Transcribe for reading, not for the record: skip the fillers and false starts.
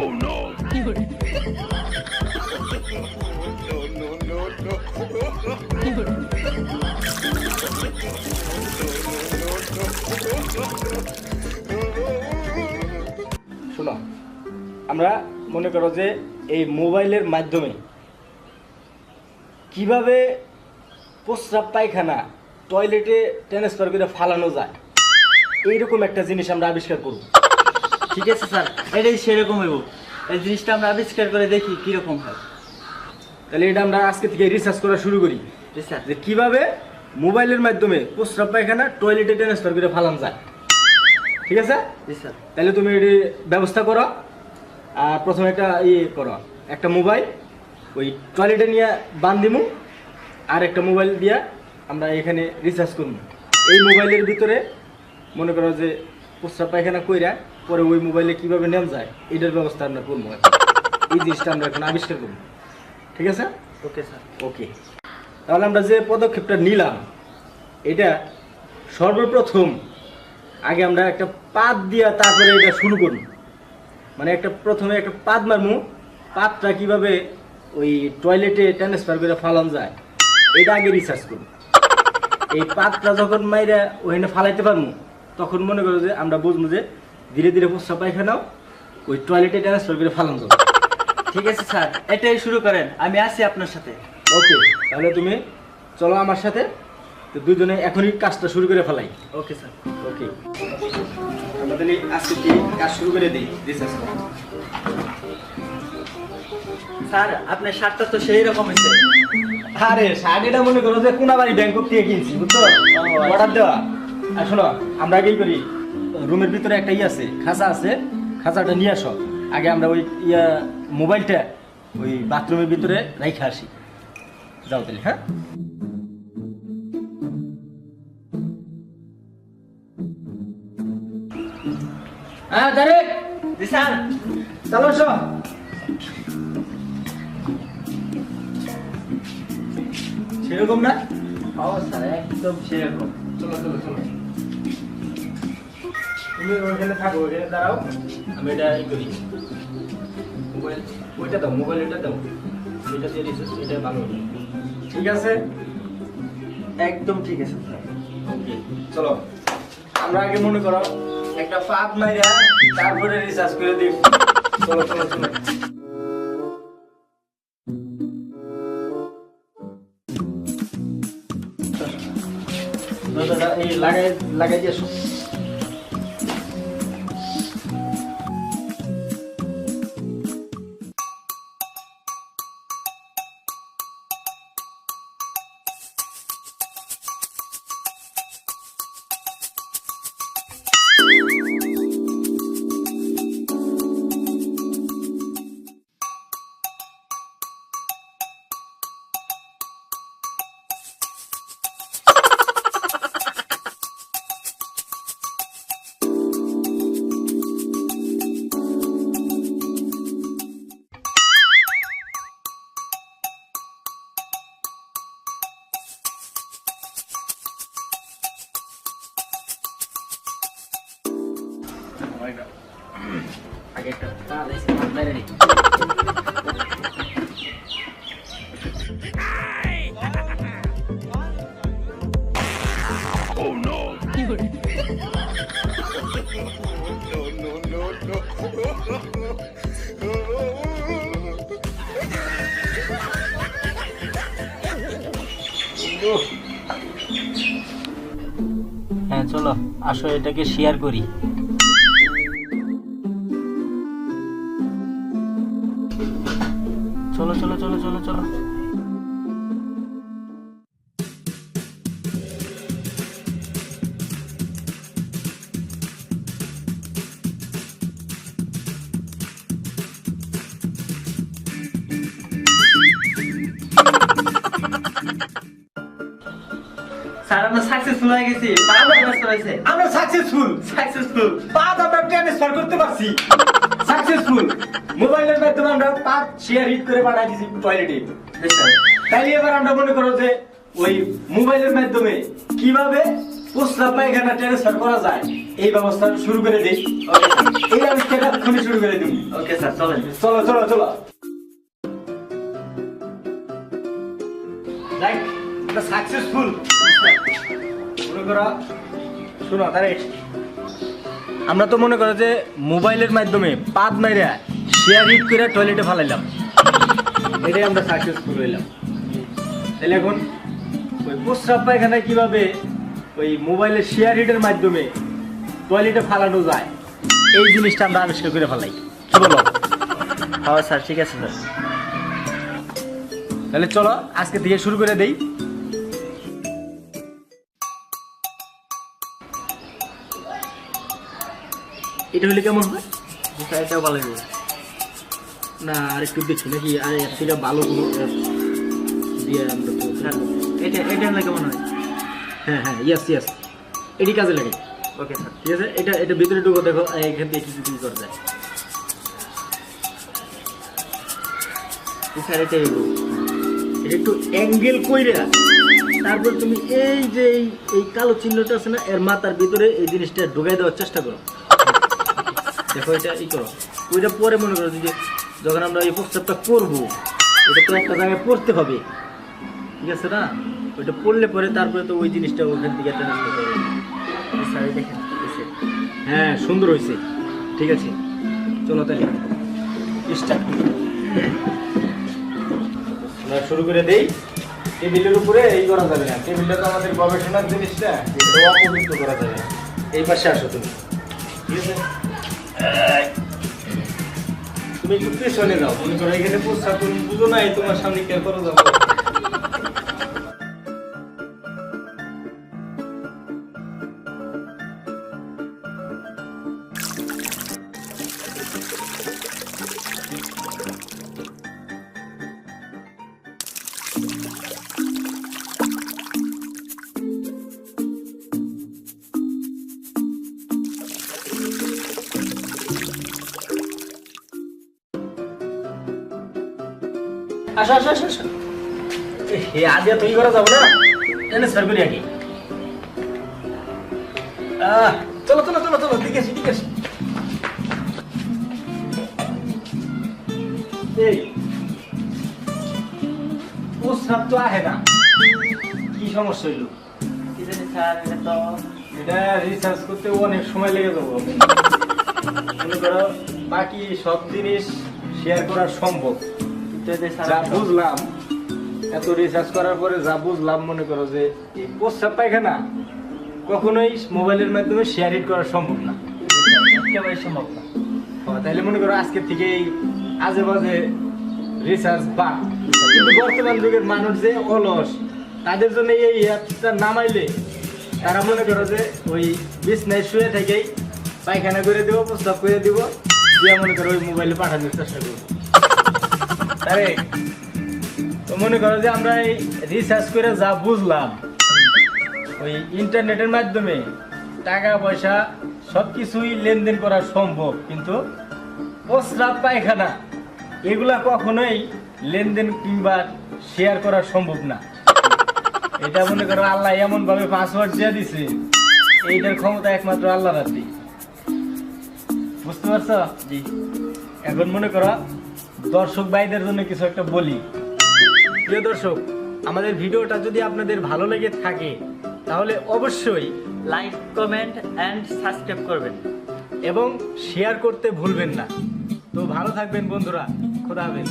Oh no! শোনো, আমরা মনে করো যে এই মোবাইলের মাধ্যমে কিভাবে প্রস্রাব পায়খানা টয়লেটে ট্রান্সফার করে ফালানো যায় এইরকম একটা জিনিস আমরা আবিষ্কার করব। ঠিক আছে স্যার, এটাই সেরকম হইব। এই জিনিসটা আমরা আবিষ্কার করে দেখি কিরকম হয়। তাহলে এটা আমরা আজকে থেকে রিসার্চ করা শুরু করি জি স্যার। যে কিভাবে মোবাইলের মাধ্যমে প্রস্রাব পায়খানা টয়লেটে ট্রান্সফার করে ফালানো যায়। ঠিক আছে? জি স্যার। তাহলে তুমি এটি ব্যবস্থা করো। আর প্রথমে একটা করো, একটা মোবাইল ওই টয়লেটে নিয়ে বান্ধিমু, আর একটা মোবাইল দিয়ে আমরা এখানে রিসার্চ করবো। এই মোবাইলের ভিতরে মনে করো যে প্রস্রাব পায়খানা কইরা পরে ওই মোবাইলে কিভাবে নেওয়া যায় এটার ব্যবস্থা আমরা করবো। এই জিনিসটা আমরা এখন আবিষ্কার করবো। ঠিক আছে? Okay sir. ওকে, তাহলে আমরা যে পদক্ষেপটা নিলাম এটা সর্বপ্রথম আগে আমরা একটা পাত দিয়া তারপরে এটা শুরু করব। মানে প্রথমে একটা পাত মারমু, পাতটা কিভাবে ওই টয়লেটে ট্রান্সফার করে ফালানো যায় এটা আগে রিসার্চ করব। এই পাতটা যখন মাইরা ওখানে ফালাইতে পারবো তখন মনে করো যে আমরা বুঝবো যে ধীরে ধীরে প্রস্রাব পায়খানাও ওই টয়লেটে ট্রান্সফার করে ফালানো যাবে। ঠিক আছে স্যার, এটাই শুরু করেন, আমি আছি আপনার সাথে। ওকে, তাহলে তুমি চলো আমার সাথে, তো দুজনে এখনই কাজটা শুরু করে ফেলাই। Okay sir. ওকে, আমরা তাহলে আজকে কি কাজ শুরু করে দিই রিসার্চ। স্যার আপনার শার্টটা তো সেই রকম হয়েছে। আরে শাড়িটা মনে করো যে কোনাবাড়ি ব্যাংকক থেকে কিনছি, বুঝছো? অর্ডার দেওয়া। আর শোনো, আমরা আগেই করি, রুমের ভিতরে একটা আছে, খাঁচা আছে, খাঁচাটা নিয়ে আসো। আগে আমরা ওই মোবাইলটা ওই বাথরুমের ভিতরে রাইখে আসি। যাও তাহলে। হ্যাঁ, হ্যাঁ ডাইরেক্ট। জি স্যার। চলো আসো। সেরকম না? ও স্যার, একদম সেরকম। চলো চলো চলো, তুমি ওইখানে থাকো, ওইখানে দাঁড়াও, আমি এটা করি। মোবাইল ওইটা দাও, মোবাইল এটা দাও, এটা দিয়ে রিসার্চ, এটা ভালো হবে। ঠিক আছে? একদম ঠিক আছে স্যার। ওকে, চলো আমরা আগে মনে করো একটা ফাঁদ মাইরা তারপরে রিসার্চ করে দিই। চলো চলো চলো। এই লাগাই লাগাই দিয়ে আসো। আগে একটা পা দিয়েছি, হাত মেরে নি। Oh no! হ্যাঁ চলো আসো, এটাকে শেয়ার করি। চলো চলো চলো চলো চলো। স্যার আমরা সাকসেসফুল হয়ে গেছি, পাঁচ ট্রান্সফার হয়েছে। আমরা সাকসেসফুল, সাকসেসফুল পাঁচ আমরা ট্রান্সফার করতে পারছি। সাকসেসফুল, মোবাইলের মাধ্যমে আমরা পাঁচ শেয়ার হিট করে পাঠাই দিছি টয়লেটে। তাইলে এবার আমরা মনে করো যে ওই মোবাইলের মাধ্যমে কিভাবে প্রস্রাব পায়খানা ট্রান্সফার করা যায় এই ব্যবস্থা শুরু করে দিই। এই আবিষ্কারটা এক্ষুনি শুরু করে দিই। ওকে স্যার, চলেন। চলো চলো চলো। লাইক এটা সাকসেসফুল। মনে করো, শোনো তারে, আমরা তো মনে করো যে মোবাইলের মাধ্যমে পাদ মাইরা শেয়ার হিট করে টয়লেটে ফালাইলাম, এটাই আমরা সাকসেসফুল হইলাম। তাহলে এখন ওই প্রস্রাব পায়খানায় কিভাবে ওই মোবাইলের শেয়ার হিটের মাধ্যমে টয়লেটে ফালানো যায়, এই জিনিসটা আমরা আবিষ্কার করে ফেলাই। কি বলো? হ্যাঁ স্যার, ঠিক আছে স্যার। তাহলে চলো আজকে থেকে শুরু করে দেই। এটা হলে কেমন হয়? স্যার এটাও ভালো হবে। না আর একটু দেখি নাকি, আর এর থেকে ভালো কোনো দিয়ে আমরা তো। স্যার এটা হলে কেমন হয়? হ্যাঁ হ্যাঁ, ইয়েস ইয়েস, এটি কাজে লাগে। Okay sir. ঠিক আছে, এটা ভিতরে ঢুকো, দেখো এখান থেকে কি কি করা যায়। স্যার এটাই হইব। এটা একটু অ্যাঙ্গেল কইরা তারপর তুমি এই যে এই কালো চিহ্নটা আছে না, এর মাথার ভিতরে এই জিনিসটা ঢুকাই দেওয়ার চেষ্টা করো। দেখো এটা ই করো, ওইটা পরে মনে করো যে যখন আমরা এই প্রস্তাবটা করবো, ওটা তো একটা জায়গায় পড়তে হবে, ঠিক আছে না? ওইটা পড়লে পরে তারপরে তো ওই জিনিসটা ওখান থেকে ট্রান্সফার করবে। স্যার দেখেন, হ্যাঁ সুন্দর হয়েছে, ঠিক আছে। চলো তাহলে স্টার্ট আমরা শুরু করে দেই। টেবিলের উপরে এই করা যাবে না, টেবিলটা তো আমাদের গবেষণার জিনিসটা, এটা অপবিত্র করা যাবে না। এই পাশে আসো তুমি, ঠিক আছে? তুমি একটু পেছনে যাও, মনে করো এখানে প্রস্তাব তুমি বুঝো না, এই তোমার সামনে কে করো যাবো। আসো আসো আসো আসো। হে আদিয়া তুই করা যাবো না, এনে স্যার করি আগে। চলো চলো চলো চলো, ঠিক আছে ঠিক আছে। এই প্রস্রাব তো আহে না, কি সমস্যা হইলো? কি জানি স্যার, এটা তো এটা রিসার্চ করতে অনেক সময় লেগে যাবো। মনে করো বাকি সব জিনিস শেয়ার করা সম্ভব, যা বুঝলাম এত রিসার্চ করার পরে যা বুঝলাম, মনে করো যে এই প্রস্রাব পায়খানা কখনোই মোবাইলের মাধ্যমে শেয়ার হিট করা সম্ভব না, একেবারে সম্ভব না। তাইলে মনে করো আজকে থেকে এই আজে বাজে রিসার্চ বাদ। কিন্তু বর্তমান যুগের মানুষ যে অলস, তাদের জন্য এই অ্যাপটা নামাইলে তারা মনে করো যে ওই বিছনায় শুয়ে থেকেই পায়খানা করে দেবো, প্রস্তাব করে দিব, দিয়ে মনে করো ওই মোবাইলে পাঠানোর চেষ্টা করবো। আরে তো মনে করো যে আমরা এই রিসার্চ করে যা বুঝলাম, ওই ইন্টারনেটের মাধ্যমে টাকা পয়সা সবকিছুই লেনদেন করা সম্ভব, কিন্তু প্রস্রাব পায়খানা এগুলা কখনোই লেনদেন কিংবা শেয়ার করা সম্ভব না। এটা মনে করো আল্লাহ এমন ভাবে পাসওয়ার্ড দিয়ে দিছে, এইটার ক্ষমতা একমাত্র আল্লাহর হাতে। বুঝতে পারছো? জি। এখন মনে করো দর্শক ভাইদের জন্য কিছু একটা বলি। প্রিয় দর্শক, আমাদের ভিডিওটা যদি আপনাদের ভালো লেগে থাকে তাহলে অবশ্যই লাইক, কমেন্ট এন্ড সাবস্ক্রাইব করবেন এবং শেয়ার করতে ভুলবেন না। তো ভালো থাকবেন বন্ধুরা, খোদা হাফেজ।